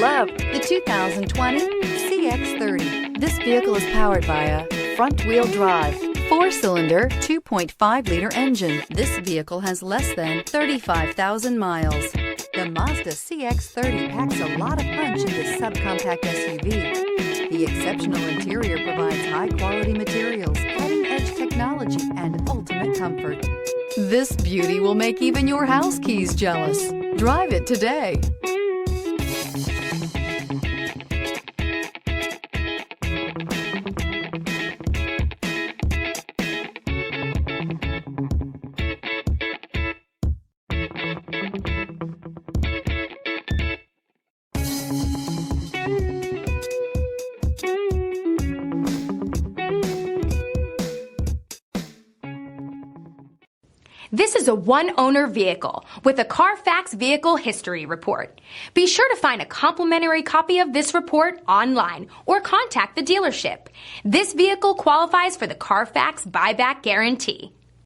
love the 2020 CX-30. This vehicle is powered by a front-wheel drive, 4-cylinder, 2.5-liter engine. This vehicle has less than 35,000 miles. The Mazda CX-30 packs a lot of punch in this subcompact SUV. The exceptional interior provides high-quality materials, cutting-edge technology, and ultimate comfort. This beauty will make even your house keys jealous. Drive it today. This is a one-owner vehicle with a Carfax Vehicle History Report. Be sure to find a complimentary copy of this report online or contact the dealership. This vehicle qualifies for the Carfax Buyback Guarantee.